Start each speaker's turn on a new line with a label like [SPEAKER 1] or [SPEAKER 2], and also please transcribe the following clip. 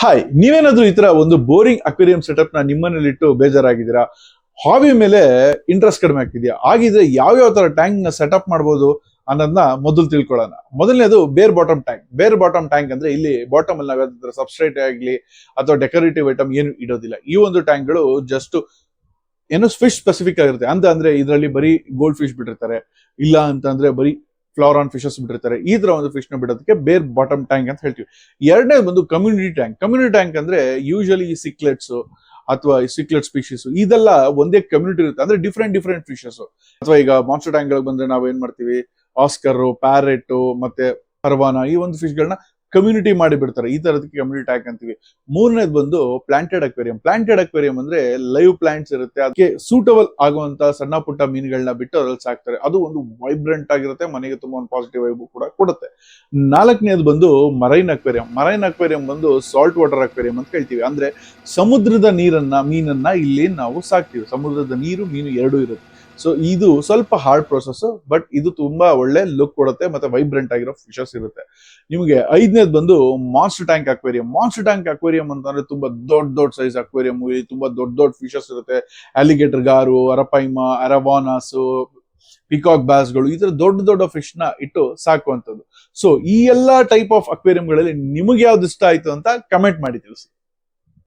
[SPEAKER 1] Hi, ನೀವೇನಾದ್ರೂ ಈ ತರ ಒಂದು ಬೋರಿಂಗ್ ಅಕ್ವೇರಿಯಂ ಸೆಟಪ್ ನ ನಿಮ್ಮನೇಲಿಟ್ಟು ಬೇಜಾರಾಗಿದ್ದೀರಾ? ಹಾಬಿ ಮೇಲೆ ಇಂಟ್ರೆಸ್ಟ್ ಕಡಿಮೆ ಆಗ್ತಿದ್ಯಾ? ಆಗಿದ್ರೆ ಯಾವ ತರ ಟ್ಯಾಂಕ್ ನ ಸೆಟಪ್ ಮಾಡಬಹುದು ಅನ್ನೋದನ್ನ ಮೊದಲು ತಿಳ್ಕೊಳ್ಳೋಣ. ಮೊದಲನೇದು ಬೇರ್ ಬಾಟಮ್ ಟ್ಯಾಂಕ್. ಬೇರ್ ಬಾಟಮ್ ಟ್ಯಾಂಕ್ ಅಂದ್ರೆ ಇಲ್ಲಿ ಬಾಟಮ್ ಅಲ್ಲಿ ನಾವ್ ಸಬ್ಸ್ಟ್ರೇಟ್ ಆಗ್ಲಿ ಅಥವಾ ಡೆಕೋರೇಟಿವ್ ಐಟಮ್ ಏನು ಇಡೋದಿಲ್ಲ. ಈ ಒಂದು ಟ್ಯಾಂಕ್ ಗಳು ಜಸ್ಟ್ ಏನು ಫಿಶ್ ಸ್ಪೆಸಿಫಿಕ್ ಆಗಿರುತ್ತೆ. ಅಂದ್ರೆ ಇದರಲ್ಲಿ ಬರೀ ಗೋಲ್ಡ್ ಫಿಶ್ ಬಿಟ್ಟಿರ್ತಾರೆ, ಇಲ್ಲ ಅಂತಂದ್ರೆ ಬರೀ ಫ್ಲವರಾನ್ ಫಿಶಸ್ ಬಿಟ್ಟಿರ್ತಾರೆ. ಈ ತರ ಒಂದು ಫಿಶ್ ನ ಬಿಡೋದಕ್ಕೆ ಬೇರ್ ಬಾಟಮ್ ಟ್ಯಾಂಕ್ ಅಂತ ಹೇಳ್ತೀವಿ. ಎರಡನೇ ಬಂದು ಕಮ್ಯುನಿಟಿ ಟ್ಯಾಂಕ್. ಕಮ್ಯುನಿಟಿ ಟ್ಯಾಂಕ್ ಅಂದ್ರೆ ಯೂಶಲಿ ಈ ಸಿಕ್ಲೆಟ್ಸ್ ಅಥವಾ ಈ ಸಿಕ್ಲೆಟ್ ಸ್ಪೀಶೀಸ್ ಇದೆಲ್ಲ ಒಂದೇ ಕಮ್ಯುನಿಟಿ ಇರುತ್ತೆ, ಅಂದ್ರೆ ಡಿಫ್ರೆಂಟ್ ಫಿಶಸ್. ಅಥವಾ ಈಗ ಮಾನ್ಸ್ಟರ್ ಟ್ಯಾಂಕ್ ಗಳಿಗೆ ಬಂದ್ರೆ ನಾವ್ ಏನ್ ಮಾಡ್ತೀವಿ, ಆಸ್ಕರ್, ಪ್ಯಾರೆಟ್ ಮತ್ತೆ ಅರ್ವಾನಾ ಈ ಒಂದು ಫಿಶ್ ಗಳನ್ನ ಕಮ್ಯುನಿಟಿ ಮಾಡಿ ಬಿಡ್ತಾರೆ. ಈ ತರದಕ್ಕೆ ಕಮ್ಯುನಿಟಿ ಟ್ಯಾಂಕ್ ಅಂತೀವಿ. ಮೂರನೇದು ಬಂದು ಪ್ಲಾಂಟೆಡ್ ಅಕ್ವೇರಿಯಂ. ಪ್ಲಾಂಟೆಡ್ ಅಕ್ವೇರಿಯಂ ಅಂದ್ರೆ ಲೈವ್ ಪ್ಲಾಂಟ್ಸ್ ಇರುತ್ತೆ, ಅದಕ್ಕೆ ಸೂಟಬಲ್ ಆಗುವಂತ ಸಣ್ಣ ಪುಟ್ಟ ಮೀನುಗಳನ್ನ ಬಿಟ್ಟು ಅದ್ರಲ್ಲಿ ಸಾಕ್ತಾರೆ. ಅದು ಒಂದು ವೈಬ್ರೆಂಟ್ ಆಗಿರುತ್ತೆ, ಮನೆಗೆ ತುಂಬಾ ಒಂದು ಪಾಸಿಟಿವ್ ವೈಬ್ ಕೂಡ ಕೊಡುತ್ತೆ. ನಾಲ್ಕನೇದು ಬಂದು ಮರೈನ್ ಅಕ್ವೇರಿಯಂ. ಮರೈನ್ ಅಕ್ವೇರಿಯಂ ಬಂದು ಸಾಲ್ಟ್ ವಾಟರ್ ಅಕ್ವೇರಿಯಂ ಅಂತ ಹೇಳ್ತೀವಿ. ಅಂದ್ರೆ ಸಮುದ್ರದ ಮೀನನ್ನ ಇಲ್ಲಿ ನಾವು ಸಾಕ್ತಿವಿ. ಸಮುದ್ರದ ನೀರು, ಮೀನು ಎರಡೂ ಇರುತ್ತೆ. ಸೊ ಇದು ಸ್ವಲ್ಪ ಹಾರ್ಡ್ ಪ್ರೊಸೆಸ್, ಬಟ್ ಇದು ತುಂಬಾ ಒಳ್ಳೆ ಲುಕ್ ಕೊಡುತ್ತೆ ಮತ್ತೆ ವೈಬ್ರೆಂಟ್ ಆಗಿರೋ ಫಿಶಸ್ ಇರುತ್ತೆ. ನಿಮಗೆ ಐದನೇದು ಬಂದು monster tank aquarium. Monster tank aquarium ಅಂತಂದ್ರೆ ತುಂಬಾ ದೊಡ್ಡ ಸೈಜ್ ಅಕ್ವೇರಿಯಂ, ತುಂಬಾ ದೊಡ್ಡ ಫಿಶಸ್ ಇರುತ್ತೆ. ಅಲಿಗೇಟರ್ ಗಾರು, ಅರಪೈಮ, ಅರವಾನಾಸ್, ಪಿಕಾಕ್ ಬ್ಯಾಸ್ಗಳು, ಈ ತರ ದೊಡ್ಡ ಫಿಶ್ ನ ಇಟ್ಟು ಸಾಕುವಂಥದ್ದು. ಸೊ ಈ ಎಲ್ಲಾ ಟೈಪ್ ಆಫ್ ಅಕ್ವೇರಿಯಂಗಳಲ್ಲಿ ನಿಮಗೆ ಯಾವ್ದು ಇಷ್ಟ ಆಯ್ತು ಅಂತ ಕಮೆಂಟ್ ಮಾಡಿ ತಿಳಿಸಿ.